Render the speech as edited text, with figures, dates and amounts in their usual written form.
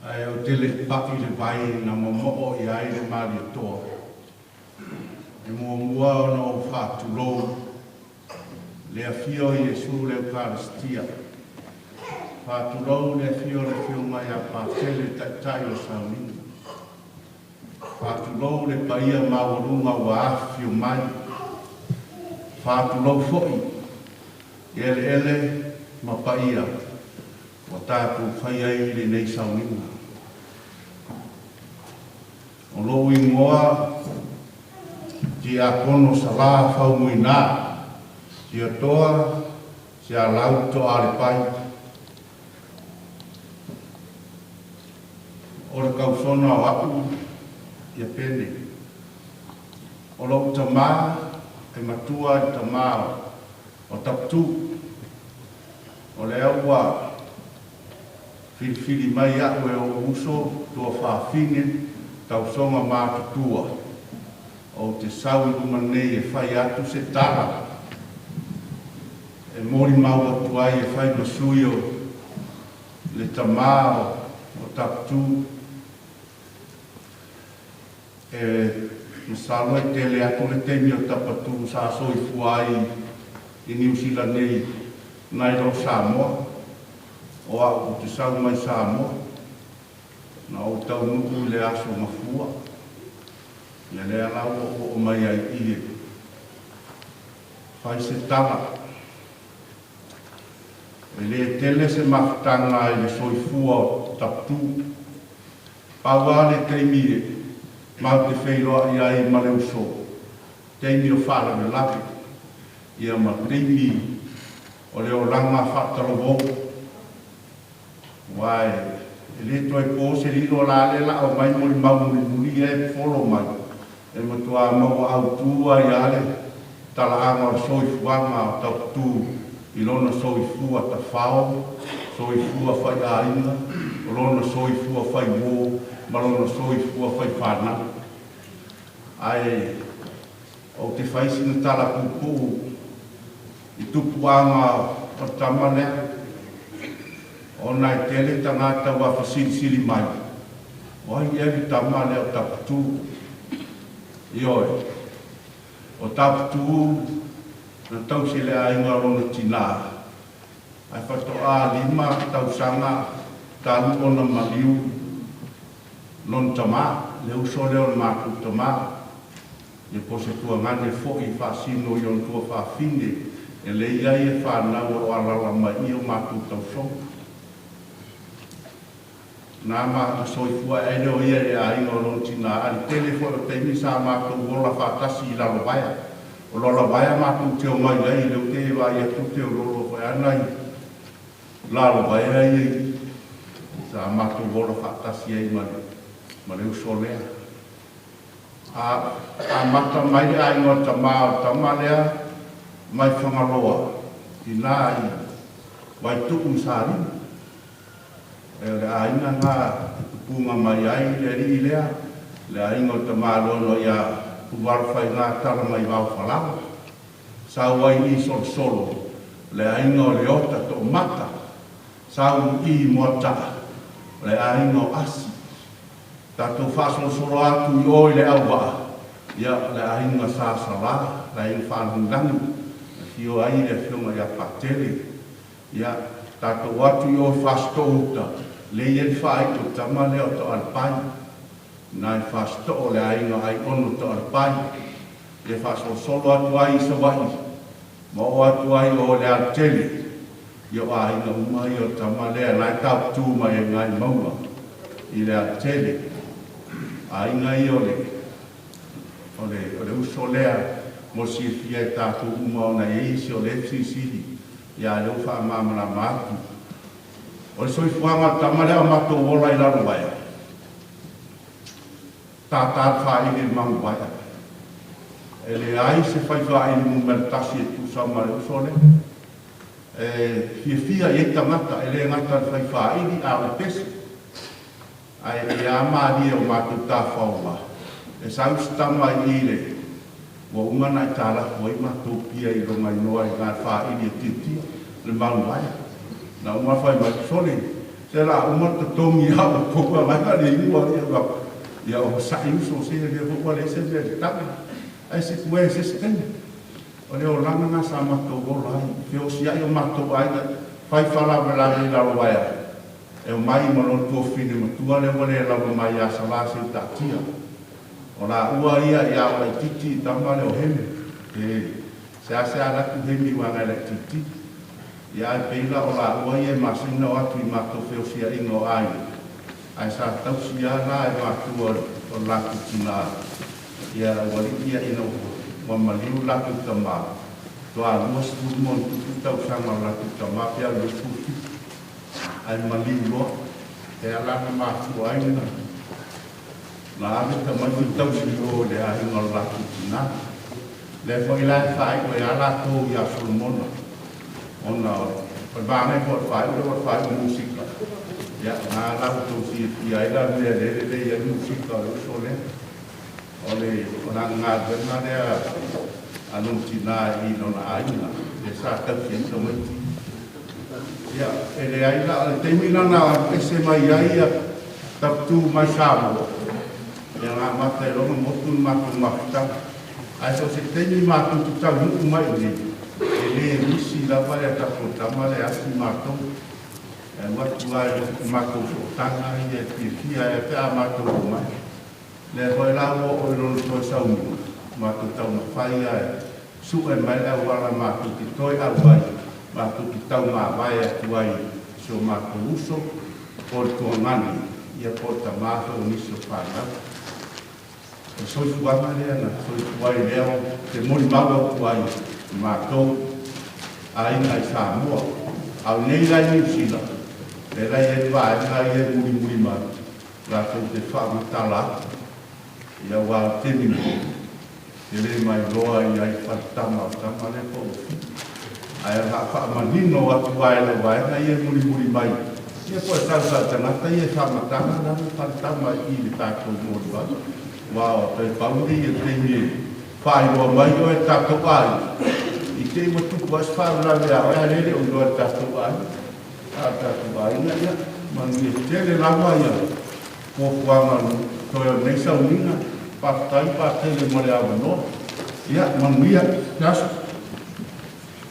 Ai o tele papi le vai na momo I ai le mari toa. E mua no whātu lou. Le afio I Yesu le Eucharistia. Whātu lou le afio mai a pātele tai o saunina. Whātu lou le paia maurunga wa afio mai. Whātu lou foi. Ele ma paia. O tātou whai ai le nei saunina. O lou ingoa ti a kono sa la whau muina. Ti a toa, ti a lau to ale pai. O le kausona o aku, i a pene. O lou tamā, e matua i tamā o taptu. O le aua, fili mai au e o uso, tua whawhine, tau songa mātutua. O te sau I lumanei e whai atu se tara. E mori mau atu ai e whai masui o le tamā o taptu. E masalo e tele atu le temi o tapatu sa soi fuai I New Zealand nei Nairo Samoa. O au te sau mai Samoa. Na o tau nuku le aso mafua. Ia le alau o mai ai ie. Whai se tala. E le tele se maftanga e le soifua o taptu. Paua le teimi mau te wheiroa I ai maleu so. Teimi o whala me lapi. Ia ma teimi o leo langa whatalovou. Wai, e le toi pōse riro la le la o mai mori mau muni e folo mai. E matua mau au tua I ale tala anga o soifuanga o tau tu I lona soifua ta whao, soifua whai ainga, o lona soifua whai wō, ma lona soifua whai whana. Ai, o te whaisina tala kupu I tupuanga o tamanea, o nai tele tangata wa whasili mai. O ai eri tamane o taputu. Ioi. O taputu, na tau se le ainga rona tina. Ai whatoa lima tau sanga talu ona maliu. Non tama, le uso leo le māku tama. E pose tua ngane fo I whasino I on tua whawhine. E le iai e whanau o alala mai o māku tau songa. Nā mā soifua e reo ia e a ingo rontina ari telefo o te misa mātou wola whātasi I lalo waia. O lalo waia mātou te o mai ai leo te wa ia tu te o lolo koe anai. Lalo waia ai sa mātou wola whātasi ai ma leo solea. A mata mai a ingo tamā lea mai whangaloa. I nā I wai tuku sāri. E le ainga ngā tupunga mai ai le ri lea. Le ainga o te mālono ia puwarwhai ngā tala mai wau whalawa. Sau ai I solo. Le ainga o le ota to mata. Sau I moata. Le ainga o asi. Tato whasolo solo atu I oi le awa. Ia le ainga sāsala. Le ainga whanundangi. Hio ai le whiunga ia patele. Ia tato watu I oi whastouta. Le ien whai to tama leo to alpai. Nai whasto le ainga ai ono to alpai. Le whaso solo atu ai sa wai. Ma o atu ai o le altele. Io ainga umai o tama lea nai tau tū mai e ngai maua. I le altele. Ainga I o le uso lea. Mo si fia e tātou uma o na eisi o le FCC. Ia leo wha mamana mātu. O le soifuanga tamalea matou wola I lalo waia. Tātār whaile mangu waia. E le ai se whai whaile mu meritasi e tūsa mare usole. Fia I tangata e le ngata whai whaile a o pese. Ai e a maari o matou tāwhaua. E saustama I le. Wa umana I tāla hoi matou pia I ronga I noa I ngā whaile e titia. Le mangu waia. Na uma fai mai sole se la umot tongi ha ko ko la ka ni mo ya o sa in so se le ko le se le ta ai se ku e se sten o le o langa na sa ma to go la ke o sia yo ma to ai fai fala la ni la wa ya e o mai mo no to fine mo tu ale wale la mai ya sa la se ta tia o la ua ia ia o titi tama le o heme e se ala ku hemi wa le titi ia peila o la ua ia masina o atu i mato feo sia ingo ai ai sa tau sia la e matu o la kutina ia wali ia ino wa maliu la kutama to a lua sulu mon tu tau sama la kutama pia le fuki ai maliu lo e ala na matu ai na ave tama tu tau silo le ai no la kutina le foi la fai ko ia la to ia sulmona ona ba mai ko fai musika ya na la to si ai la le ya musika so le ole ona nga na le anuntina I no na ai na le sa ta fi so mai ya ele ai la te mina na ese mai ai ya tu mai sabo ya na mate lo mo tu ma ai so se te ni ma tu ta mu mai ni ele misi la vai a tapotama le asi mato e watu ai mato tanga i e tifia e te a mato mai le hoi lawo o lo to saumi mato tau na fai ai su e mai la wala mato ki toi a vai mato ki tau ma vai a tu ai so mato uso por to mani ia porta mato ni so fana so fu ama le na so fu ai leo te mori mago ai matou ai ngai Samoa au nei la New Zealand le la e vai ngai e muri ma la te fa tala ia wa te ni ele mai loa ia I fatama le ko ai ha fa manino wa tu vai le vai ngai e muri mai ia po sa tana ia fa matanga na fatama I le ta ko mo ba wa te pauli e te ni fai lo mai o e ta ko ai I te mo tu was fa la le le o lo ta ko ai ta ko ai na ia man ni te le la mai ko kwa man to yo nei sa unina pa tai pa te le mo le ava no ia man ia nas